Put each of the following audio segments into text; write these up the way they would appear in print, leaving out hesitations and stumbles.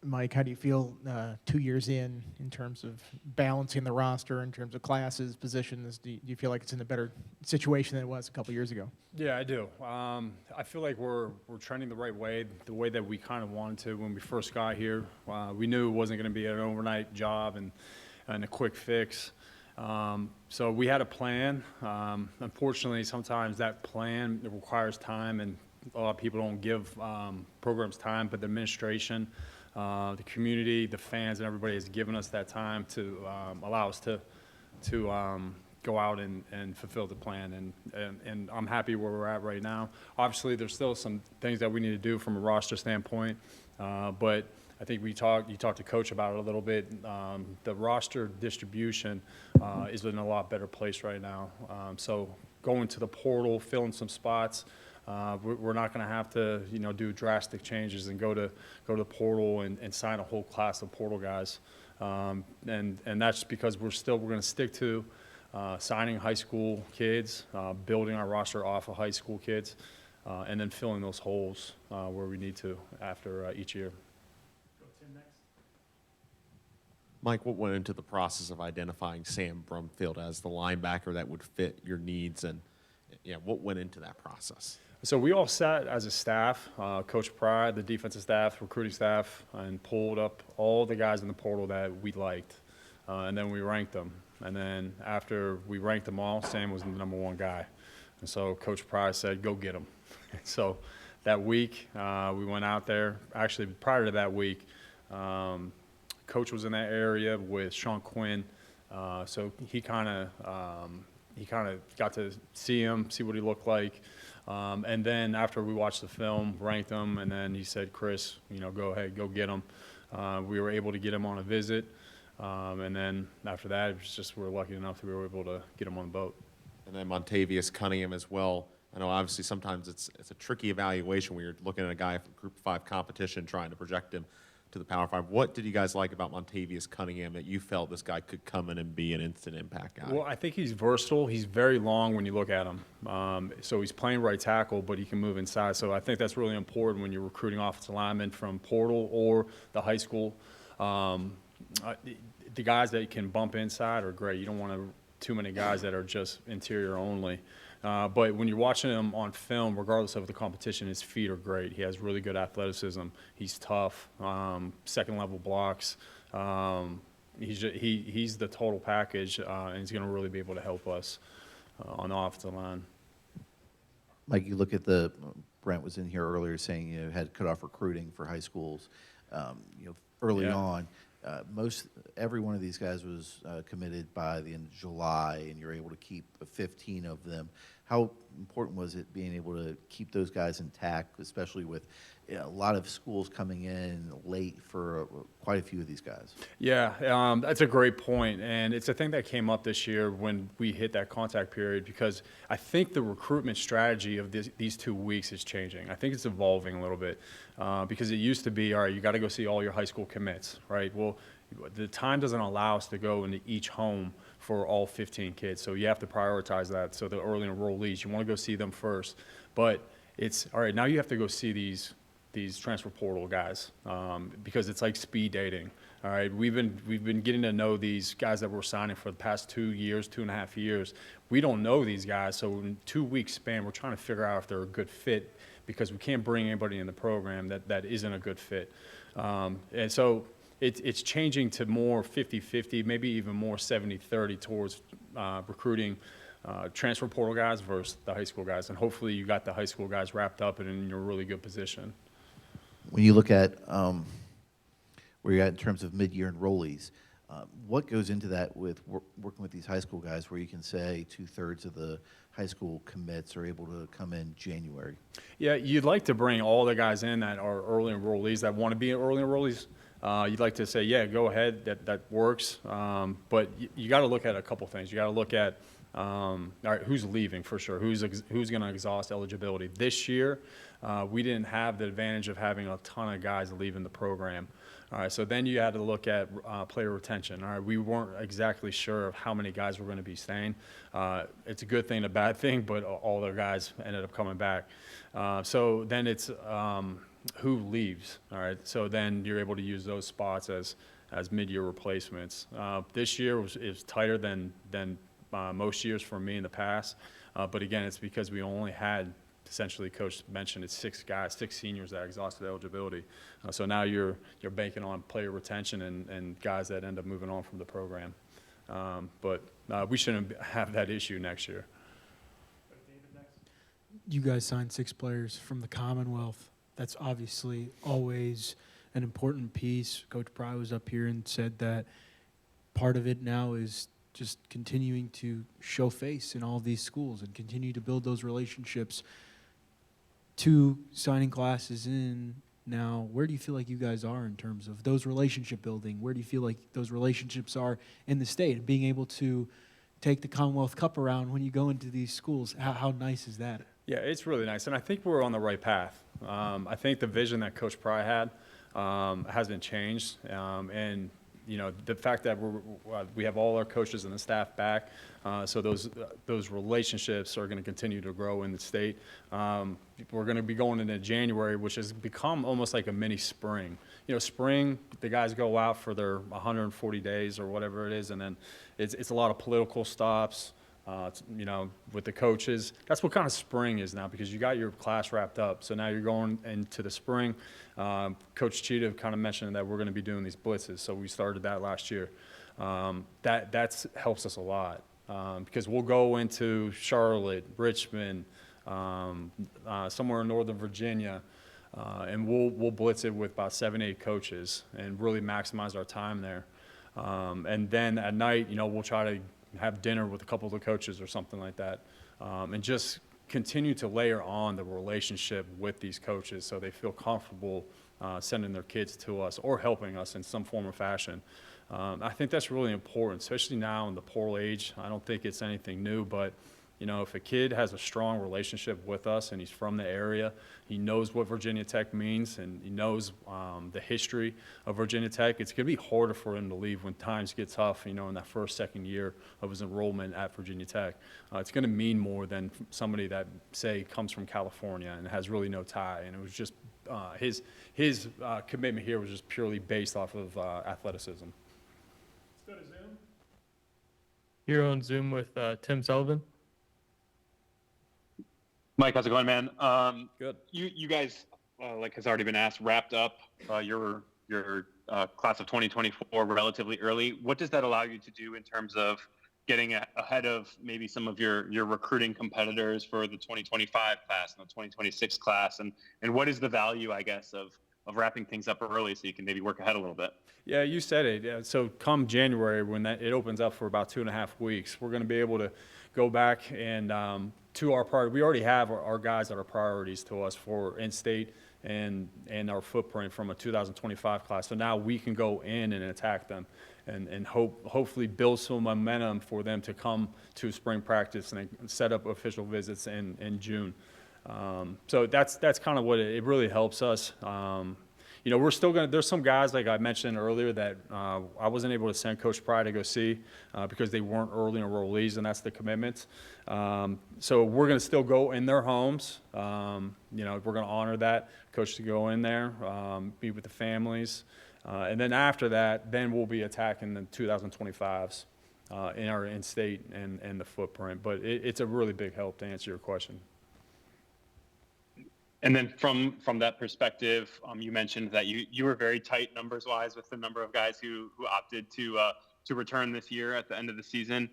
Mike, how do you feel 2 years in terms of balancing the roster, in terms of classes, positions? Do you feel like it's in a better situation than it was a couple years ago? Yeah, I do. I feel like we're trending the right way, the way that we kind of wanted to when we first got here. We knew it wasn't going to be an overnight job and a quick fix. So we had a plan. Unfortunately, sometimes that plan requires time, and a lot of people don't give programs time, but the administration, the community, the fans, and everybody has given us that time to allow us to go out and fulfill the plan. And I'm happy where we're at right now. Obviously, there's still some things that we need to do from a roster standpoint, but I think you talked to Coach about it a little bit. The roster distribution is in a lot better place right now. So going to the portal, filling some spots. We're not going to have to, do drastic changes and go to the portal and sign a whole class of portal guys, and that's because we're going to stick to signing high school kids, building our roster off of high school kids, and then filling those holes where we need to after each year. Mike, what went into the process of identifying Sam Brumfield as the linebacker that would fit your needs, and what went into that process? So we all sat as a staff, Coach Pride, the defensive staff, recruiting staff, and pulled up all the guys in the portal that we liked, and then we ranked them. And then after we ranked them all, Sam was the number one guy. And so Coach Pride said, go get him. So that week, we went out there. Actually, prior to that week, Coach was in that area with Sean Quinn, so he kind of got to see him, see what he looked like, and then after we watched the film, ranked him, and then he said, "Chris, go ahead, go get him." We were able to get him on a visit, and then after that, it was just we're lucky enough that we were able to get him on the boat. And then Montavious Cunningham as well. I know obviously sometimes it's a tricky evaluation when you're looking at a guy from Group 5 competition trying to project him to the Power 5. What did you guys like about Montavious Cunningham that you felt this guy could come in and be an instant impact guy? Well, I think he's versatile. He's very long when you look at him. So he's playing right tackle, but he can move inside. So I think that's really important when you're recruiting offensive linemen from portal or the high school. The guys that can bump inside are great. You don't want too many guys that are just interior only. But when you're watching him on film, regardless of the competition, his feet are great. He has really good athleticism. He's tough, second-level blocks. He's the total package, and he's going to really be able to help us on the offensive line. Mike, you look at Brent was in here earlier saying had cut off recruiting for high schools. Early on. Every one of these guys was committed by the end of July, and you're able to keep 15 of them. How important was it being able to keep those guys intact, especially with a lot of schools coming in late for quite a few of these guys? Yeah, that's a great point, and it's a thing that came up this year when we hit that contact period, because I think the recruitment strategy of these 2 weeks is changing. I think it's evolving a little bit, because it used to be, all right, you got to go see all your high school commits, right? Well, the time doesn't allow us to go into each home for all 15 kids, so you have to prioritize that. So the early enrollees, you want to go see them first, but it's all right. Now you have to go see these transfer portal guys, because it's like speed dating. All right, we've been getting to know these guys that we're signing for the past 2 years, 2.5 years. We don't know these guys, so in 2 weeks span, we're trying to figure out if they're a good fit, because we can't bring anybody in the program that isn't a good fit. And so it's changing to more 50-50, maybe even more 70-30 towards recruiting transfer portal guys versus the high school guys. And hopefully you got the high school guys wrapped up and in a really good position. When you look at where you're at in terms of mid-year enrollees, what goes into that with working with these high school guys where you can say 2/3 of the high school commits are able to come in January? Yeah, you'd like to bring all the guys in that are early enrollees, that want to be early enrollees. You'd like to say, yeah, go ahead, that works. But you got to look at a couple things. You got to look at all right, who's leaving for sure, who's going to exhaust eligibility. This year, we didn't have the advantage of having a ton of guys leaving the program. All right, so then you had to look at player retention. All right, we weren't exactly sure of how many guys were going to be staying. It's a good thing, a bad thing, but all their guys ended up coming back. So then it's who leaves. All right, so then you're able to use those spots as mid-year replacements. This year is tighter than most years for me in the past, but again, it's because we only had, essentially, Coach mentioned, it's 6 guys, 6 seniors that exhausted eligibility. So now you're banking on player retention and guys that end up moving on from the program. But we shouldn't have that issue next year. You guys signed 6 players from the Commonwealth. That's obviously always an important piece. Coach Pry was up here and said that part of it now is just continuing to show face in all of these schools and continue to build those relationships. 2 signing classes in now, where do you feel like you guys are in terms of those relationship building? Where do you feel like those relationships are in the state? And being able to take the Commonwealth Cup around when you go into these schools, how nice is that? Yeah, it's really nice, and I think we're on the right path. I think the vision that Coach Pry had hasn't changed, and the fact that we have all our coaches and the staff back, so those relationships are going to continue to grow in the state. We're going to be going into January, which has become almost like a mini spring. Spring, the guys go out for their 140 days or whatever it is, and then it's a lot of political stops. With the coaches. That's what kind of spring is now, because you got your class wrapped up. So now you're going into the spring. Coach Cheetah kind of mentioned that we're going to be doing these blitzes. So we started that last year. That helps us a lot, because we'll go into Charlotte, Richmond, somewhere in Northern Virginia, and we'll blitz it with about 7, 8 coaches and really maximize our time there. And then at night, we'll try to have dinner with a couple of the coaches or something like that, and just continue to layer on the relationship with these coaches so they feel comfortable sending their kids to us or helping us in some form or fashion. I think that's really important, especially now in the portal age. I don't think it's anything new, but if a kid has a strong relationship with us and he's from the area, he knows what Virginia Tech means and he knows the history of Virginia Tech, it's going to be harder for him to leave when times get tough, in that first, second year of his enrollment at Virginia Tech. It's going to mean more than somebody that, say, comes from California and has really no tie. And it was just his commitment here was just purely based off of athleticism. Let's go to Zoom. Here on Zoom with Tim Sullivan. Mike, how's it going, man? Good. You guys, like has already been asked, wrapped up your class of 2024 relatively early. What does that allow you to do in terms of getting ahead of maybe some of your recruiting competitors for the 2025 class and the 2026 class? And what is the value, I guess, of wrapping things up early so you can maybe work ahead a little bit? Yeah, you said it. Yeah, so come January, when it opens up for about 2.5 weeks, we're going to be able to go back and to our priority. We already have our guys that are priorities to us for in-state and our footprint from a 2025 class. So now we can go in and attack them and hopefully build some momentum for them to come to spring practice and set up official visits in June. So that's kind of what it really helps us. We're still going to, there's some guys, like I mentioned earlier, that I wasn't able to send Coach Pry to go see because they weren't early enrollees, and that's the commitment. So we're going to still go in their homes. We're going to honor that, coach to go in there, be with the families. And then after that, then we'll be attacking the 2025s in our in-state and the footprint. But it's a really big help, to answer your question. And then from that perspective, you mentioned that you were very tight numbers-wise with the number of guys who opted to return this year at the end of the season.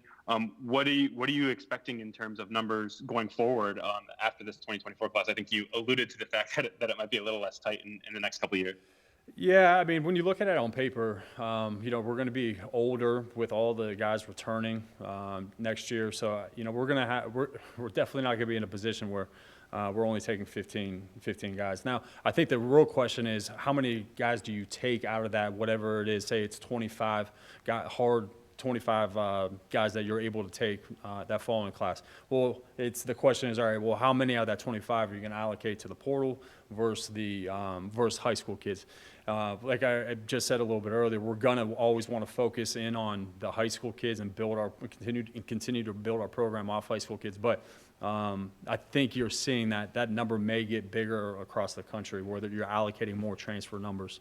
What are you expecting in terms of numbers going forward after this 2024 class? I think you alluded to the fact that it might be a little less tight in the next couple of years. Yeah, I mean, when you look at it on paper, we're going to be older with all the guys returning next year. So, we're definitely not going to be in a position where we're only taking 15 guys. Now, I think the real question is, how many guys do you take out of that, whatever it is? Say it's 25 guys that you're able to take that following class. Well, the question is, all right, well, how many out of that 25 are you going to allocate to the portal versus high school kids? Like I just said a little bit earlier, we're going to always want to focus in on the high school kids and continue to build our program off high school kids. But I think you're seeing that number may get bigger across the country, where you're allocating more transfer numbers.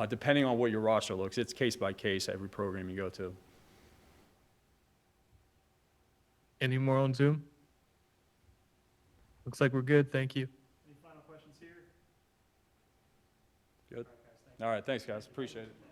Depending on what your roster looks, it's case by case, every program you go to. Any more on Zoom? Looks like we're good. Thank you. Any final questions here? Good. All right, thanks, guys. Appreciate it.